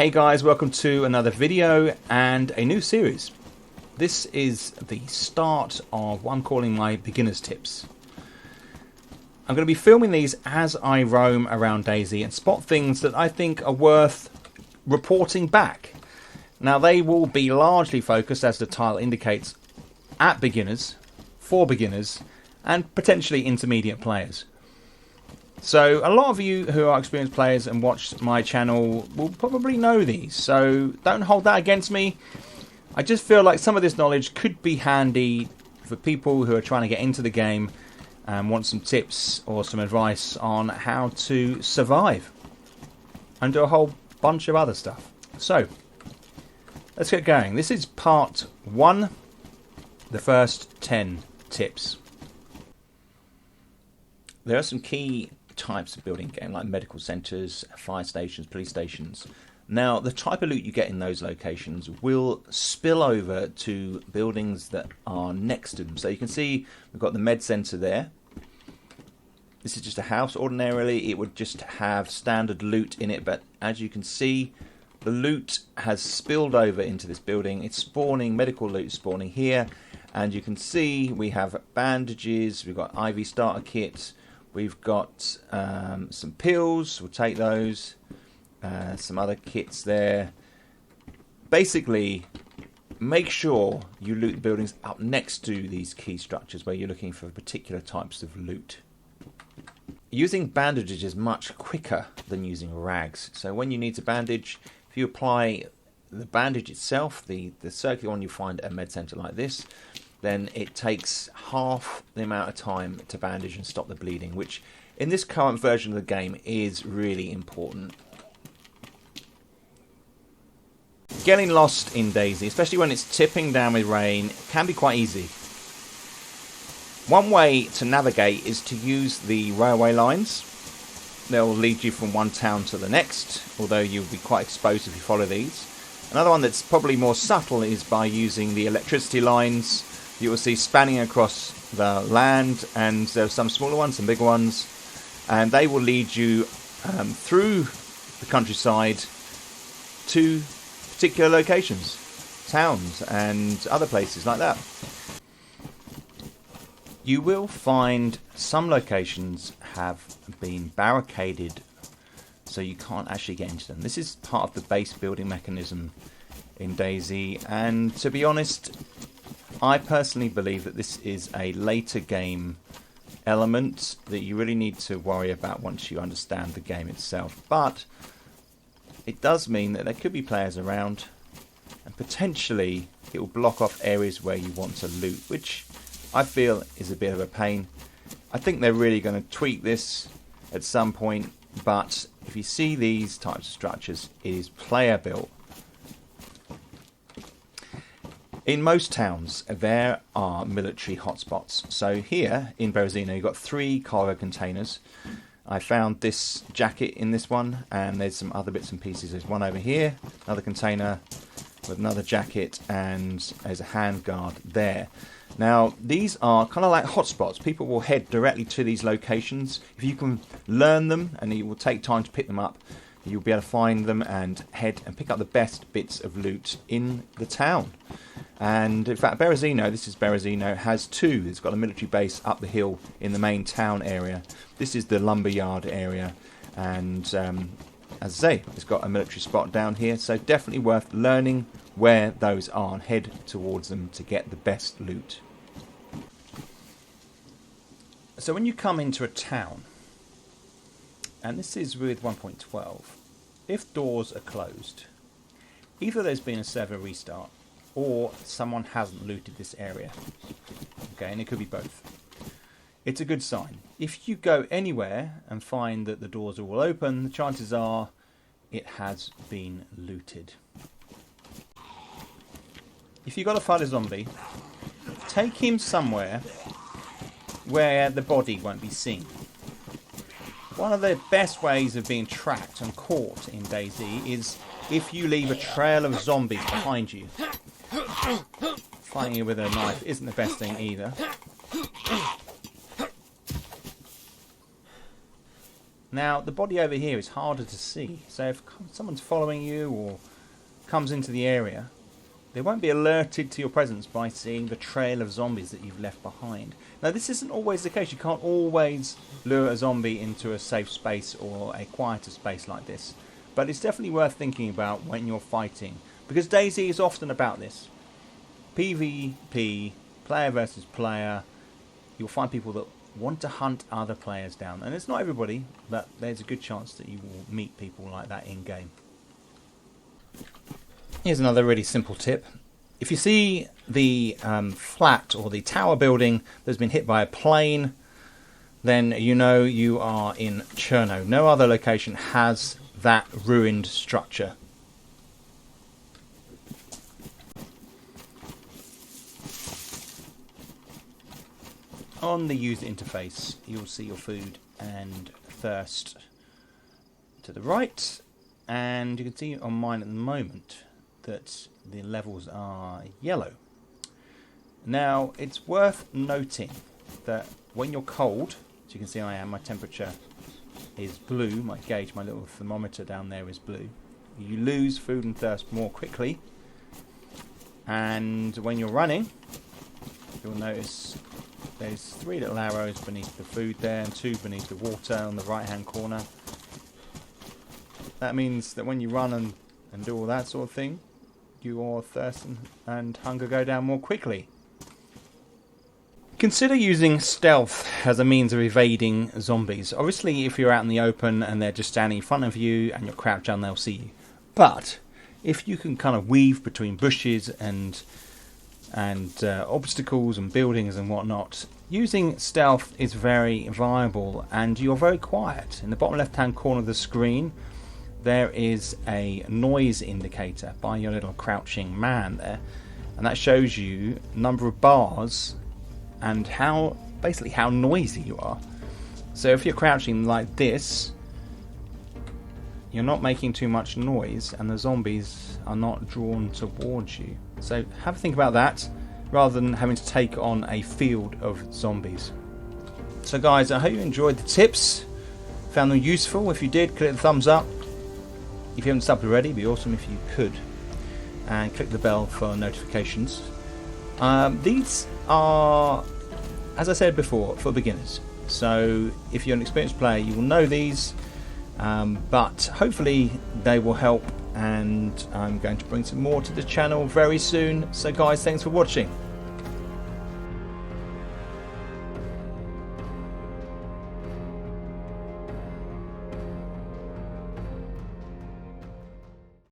Hey guys, welcome to another video and a new series. This is the start of what I'm calling my beginner's tips. I'm going to be filming these as I roam around DayZ and spot things that I think are worth reporting back. Now they will be largely focused, as the title indicates, at beginners, for beginners, and potentially intermediate players. So a lot of you who are experienced players and watch my channel will probably know these, so don't hold that against me. I just feel like some of this knowledge could be handy for people who are trying to get into the game and want some tips or some advice on how to survive and do a whole bunch of other stuff. So let's get going. This is part 1, the first 10 tips. There are some key types of building game, like medical centres, fire stations, police stations. Now the type of loot you get in those locations will spill over to buildings that are next to them. So you can see we've got the med centre there. This is just a house. Ordinarily it would just have standard loot in it, but as you can see, the loot has spilled over into this building. It's spawning, medical loot spawning here, and you can see we have bandages, we've got IV starter kits, we've got some pills, we'll take those, some other kits there. Basically, make sure you loot the buildings up next to these key structures where you're looking for particular types of loot. Using bandages is much quicker than using rags. So when you need to bandage, if you apply the bandage itself, the circular one you find at a med centre like this, then it takes half the amount of time to bandage and stop the bleeding, which in this current version of the game is really important. Getting lost in DayZ, especially when it's tipping down with rain, can be quite easy. One way to navigate is to use the railway lines. They'll lead you from one town to the next, although you'll be quite exposed if you follow these. Another one that's probably more subtle is by using the electricity lines you will see spanning across the land, and there are some smaller ones, some bigger ones, and they will lead you through the countryside to particular locations, towns and other places like that. You will find some locations have been barricaded so you can't actually get into them. This is part of the base building mechanism in DayZ, and to be honest, I personally believe that this is a later game element that you really need to worry about once you understand the game itself. But it does mean that there could be players around, and potentially it will block off areas where you want to loot, which I feel is a bit of a pain. I think they're really going to tweak this at some point, but if you see these types of structures, it is player built. In most towns, there are military hotspots. So here in Berezino, you've got 3 cargo containers. I found this jacket in this one, and there's some other bits and pieces. There's one over here, another container with another jacket, and there's a handguard there. Now, these are kind of like hotspots. People will head directly to these locations. If you can learn them, and it will take time to pick them up, you'll be able to find them and head and pick up the best bits of loot in the town. And in fact, Berezino, this is Berezino, has 2. It's got a military base up the hill in the main town area. This is the lumberyard area, and as I say, it's got a military spot down here, so definitely worth learning where those are and head towards them to get the best loot. So when you come into a town, and this is with 1.12, if doors are closed, either there's been a server restart or someone hasn't looted this area. Okay, and it could be both. It's a good sign. If you go anywhere and find that the doors are all open, the chances are it has been looted. If you've got to fight a zombie, take him somewhere where the body won't be seen. One of the best ways of being tracked and caught in DayZ is if you leave a trail of zombies behind you. Fighting it with a knife isn't the best thing either. Now the body over here is harder to see, so if someone's following you or comes into the area, they won't be alerted to your presence by seeing the trail of zombies that you've left behind. Now this isn't always the case. You can't always lure a zombie into a safe space or a quieter space like this, but it's definitely worth thinking about when you're fighting, because DayZ is often about this. PvP, player versus player. You'll find people that want to hunt other players down, and it's not everybody, but there's a good chance that you will meet people like that in game. Here's another really simple tip. If you see the flat or the tower building that's been hit by a plane, then you know you are in Cherno. No other location has that ruined structure. On the user interface, you'll see your food and thirst to the right, and you can see on mine at the moment that the levels are yellow. Now, it's worth noting that when you're cold, as you can see I am, my temperature is blue, my gauge, my little thermometer down there is blue. You lose food and thirst more quickly, and when you're running, you'll notice there's 3 little arrows beneath the food there and 2 beneath the water on the right hand corner. That means that when you run and do all that sort of thing, your thirst and hunger go down more quickly. Consider using stealth as a means of evading zombies. Obviously, if you're out in the open and they're just standing in front of you and you're crouched down, they'll see you. But if you can kind of weave between bushes and obstacles and buildings and whatnot, using stealth is very viable, and you're very quiet. In the bottom left hand corner of the screen there is a noise indicator by your little crouching man there, and that shows you number of bars and basically how noisy you are. So if you're crouching like this, you're not making too much noise and the zombies are not drawn towards you. So have a think about that, rather than having to take on a field of zombies. So guys, I hope you enjoyed the tips, found them useful. If you did, click the thumbs up. If you haven't subbed already, it'd be awesome if you could. And click the bell for notifications. These are, as I said before, for beginners. So if you're an experienced player, you will know these. But hopefully they will help, and I'm going to bring some more to the channel very soon. So guys, thanks for watching.